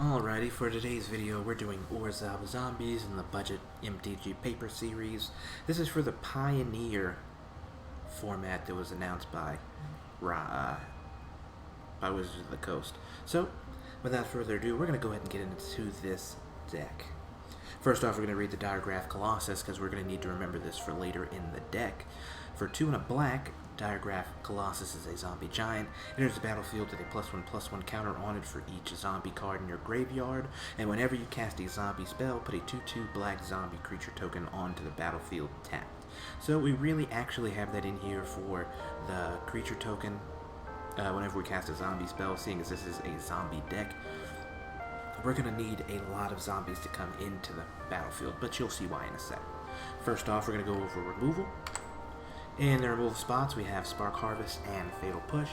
Alrighty, for today's video, we're doing Orzhov Zombies in the budget MTG paper series. This is for the Pioneer format that was announced by Wizards of the Coast. So, without further ado, we're going to go ahead and get into this deck. First off, we're going to read the Diregraph Colossus, because we're going to need to remember this for later in the deck. For 2 and a black, Diregraph Colossus is a zombie giant. Enters the battlefield with a +1/+1 counter on it for each zombie card in your graveyard, and whenever you cast a zombie spell, put a 2/2 black zombie creature token onto the battlefield tapped. So we really actually have that in here for the creature token whenever we cast a zombie spell, seeing as this is a zombie deck. We're going to need a lot of zombies to come into the battlefield, but you'll see why in a sec. First off, we're going to go over removal. In the removal spots, we have Spark Harvest and Fatal Push.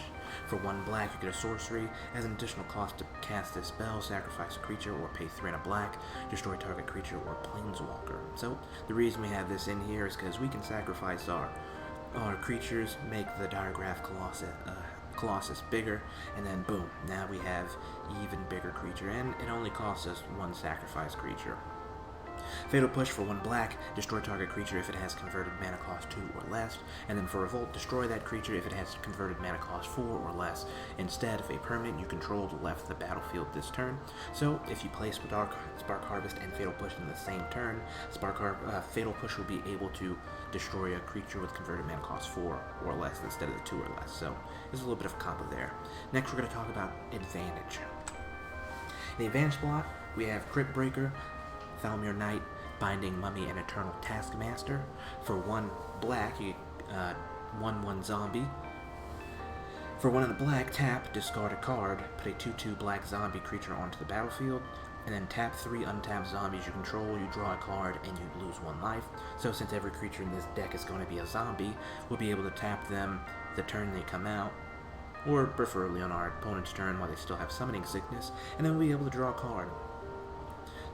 For 1 black, you get a sorcery. As an additional cost to cast this spell, sacrifice a creature or pay 3 and a black, destroy target creature or planeswalker. So, the reason we have this in here is because we can sacrifice our creatures, make the Diregraph Colossus bigger, and then boom, now we have even bigger creature, and it only costs us 1 sacrifice creature. Fatal Push for 1 black, destroy target creature if it has converted mana cost 2 or less, and then for Revolt, destroy that creature if it has converted mana cost 4 or less. Instead, if a permanent you controlled left the battlefield this turn. So, if you place Spark Harvest and Fatal Push in the same turn, Fatal Push will be able to destroy a creature with converted mana cost 4 or less instead of the 2 or less. So, there's a little bit of a combo there. Next, we're going to talk about Advantage. In the Advantage block, we have Crypt Breaker, Thalmir Knight, Binding Mummy, and Eternal Taskmaster. For 1 black, you 1/1 zombie. For 1 of the black, tap, discard a card, put a 2/2 black zombie creature onto the battlefield, and then tap 3 untapped zombies you control, you draw a card, and you lose 1 life. So since every creature in this deck is going to be a zombie, we'll be able to tap them the turn they come out, or preferably on our opponent's turn while they still have Summoning Sickness, and then we'll be able to draw a card.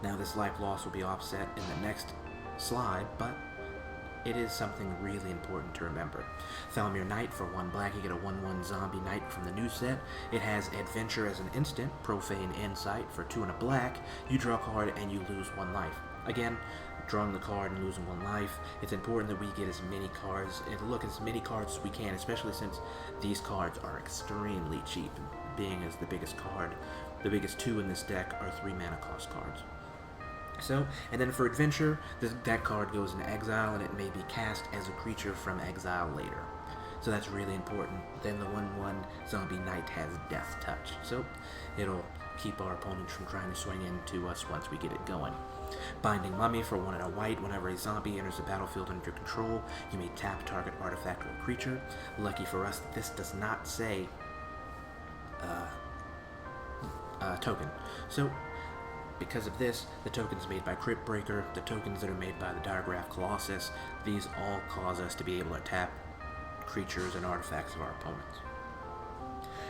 Now this life loss will be offset in the next slide, but it is something really important to remember. Thalmir Knight for 1 black, you get a 1/1 zombie knight from the new set. It has Adventure as an instant, Profane Insight. For 2 and a black, you draw a card and you lose 1 life. Again, drawing the card and losing 1 life, it's important that we get as many cards and look as many cards as we can, especially since these cards are extremely cheap, being as the biggest 2 in this deck are 3 mana cost cards. So, and then for Adventure, that card goes into exile and it may be cast as a creature from exile later. So that's really important. Then the 1/1 zombie knight has Death Touch. So it'll keep our opponents from trying to swing into us once we get it going. Binding Mummy for 1 and a white. Whenever a zombie enters the battlefield under your control, you may tap target artifact or creature. Lucky for us, this does not say token. So because of this, the tokens made by Crypt Breaker, the tokens that are made by the Diregraph Colossus, these all cause us to be able to tap creatures and artifacts of our opponents.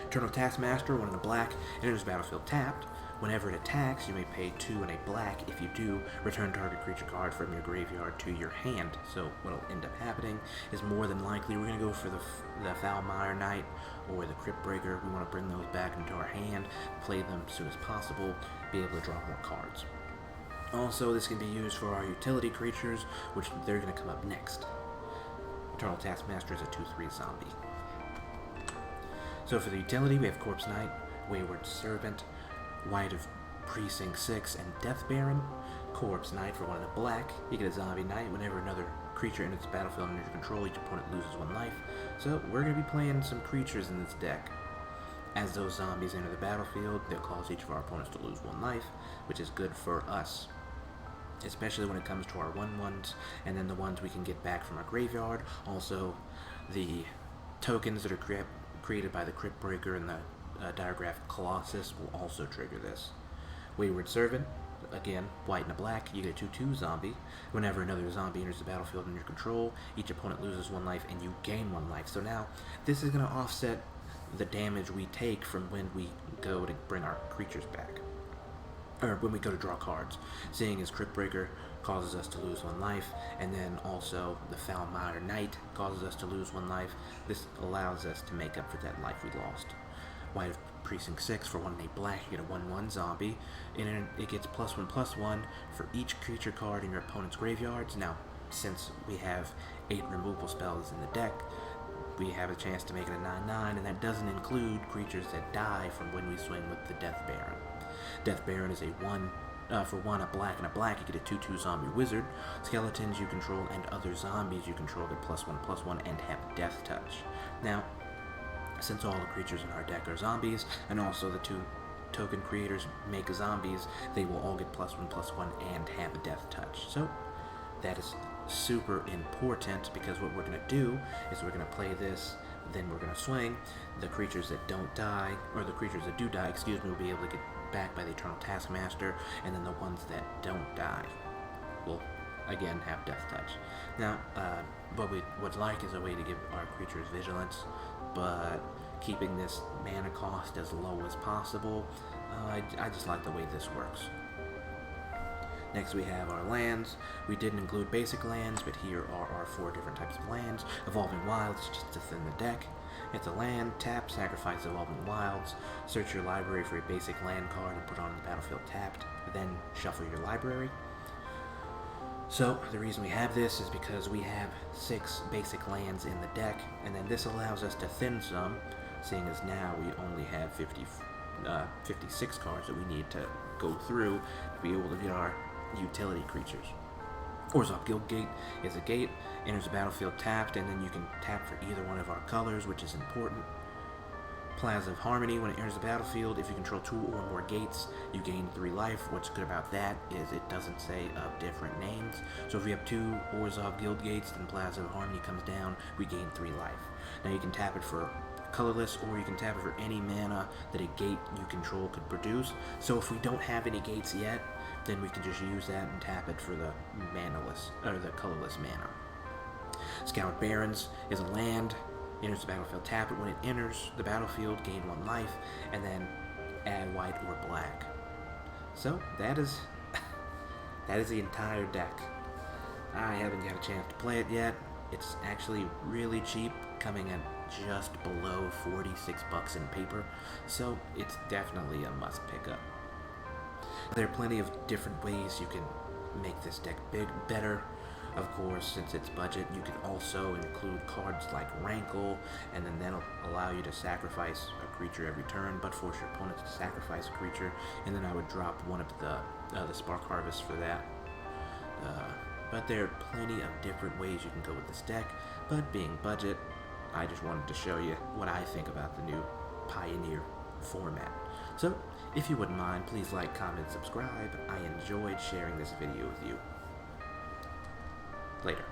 Eternal Taskmaster, 1 in a black, enters the battlefield tapped. Whenever it attacks, you may pay 2 and a black. If you do, return target creature card from your graveyard to your hand. So what'll end up happening is more than likely we're going to go for the Thalmir Knight or the Crypt Breaker. We want to bring those back into our hand, play them as soon as possible, be able to draw more cards. Also, this can be used for our utility creatures, which they're going to come up next. Eternal Taskmaster is a 2/3 zombie. So for the utility, we have Corpse Knight, Wayward Servant, White of Precinct 6, and Death Baron. Corpse Knight for 1 in a black. You get a zombie knight. Whenever another creature enters the battlefield under your control, each opponent loses 1 life. So we're going to be playing some creatures in this deck. As those zombies enter the battlefield, they'll cause each of our opponents to lose 1 life, which is good for us, especially when it comes to our 1/1s, and then the ones we can get back from our graveyard. Also, the tokens that are created by the Crypt Breaker and the Diregraph Colossus will also trigger this. Wayward Servant, again, white and a black, you get a 2/2 zombie. Whenever another zombie enters the battlefield under your control, each opponent loses 1 life and you gain 1 life. So now, this is going to offset the damage we take from when we go to bring our creatures back, or when we go to draw cards, seeing as Crypt Breaker causes us to lose 1 life, and then also the Thalmir Knight causes us to lose 1 life. This allows us to make up for that life we lost. White of Precinct 6, for 1 and a black, you get a 1/1 zombie. And it gets +1/+1 for each creature card in your opponent's graveyards. Now, since we have 8 removal spells in the deck, we have a chance to make it a 9/9, and that doesn't include creatures that die from when we swing with the Death Baron. Death Baron is a 1, for 1, a black and a black, you get a 2/2 zombie wizard. Skeletons you control and other zombies you control get +1/+1 and have Death Touch. Now, since all the creatures in our deck are zombies, and also the 2 token creators make zombies, they will all get +1/+1 and have a Death Touch. So, that is super important, because what we're going to do is we're going to play this, then we're going to swing. The creatures that don't die, or the creatures that do die, excuse me, will be able to get back by the Eternal Taskmaster, and then the ones that don't die will again have Death Touch. Now, what we would like is a way to give our creatures vigilance, but keeping this mana cost as low as possible. I just like the way this works. Next we have our lands. We didn't include basic lands, but here are our 4 different types of lands. Evolving Wilds, just to thin the deck. It's a land, tap, sacrifice Evolving Wilds, search your library for a basic land card and put it on the battlefield tapped, then shuffle your library. So, the reason we have this is because we have 6 basic lands in the deck, and then this allows us to thin some, seeing as now we only have 56 cards that we need to go through to be able to get our utility creatures. Orzhov Guildgate is a gate, enters the battlefield tapped, and then you can tap for either one of our colors, which is important. Plaza of Harmony, when it enters the battlefield, if you control 2 or more gates, you gain 3 life. What's good about that is it doesn't say different names. So if we have 2 Orzhov Guildgates, then Plaza of Harmony comes down, we gain 3 life. Now you can tap it for colorless, or you can tap it for any mana that a gate you control could produce. So if we don't have any gates yet, then we can just use that and tap it for the manaless, or the colorless mana. Scout Barrens is a land, enters the battlefield tap it. When it enters the battlefield, gain 1 life, and then add white or black. So that is the entire deck. I haven't had a chance to play it yet. It's actually really cheap, coming at just below 46 bucks in paper, so it's definitely a must pick up. There are plenty of different ways you can make this deck better. Of course, since it's budget, you can also include cards like Rankle, and then that'll allow you to sacrifice a creature every turn, but force your opponents to sacrifice a creature, and then I would drop one of the Spark Harvest for that. But there are plenty of different ways you can go with this deck, but being budget, I just wanted to show you what I think about the new Pioneer format. So, if you wouldn't mind, please like, comment, subscribe. I enjoyed sharing this video with you. Later.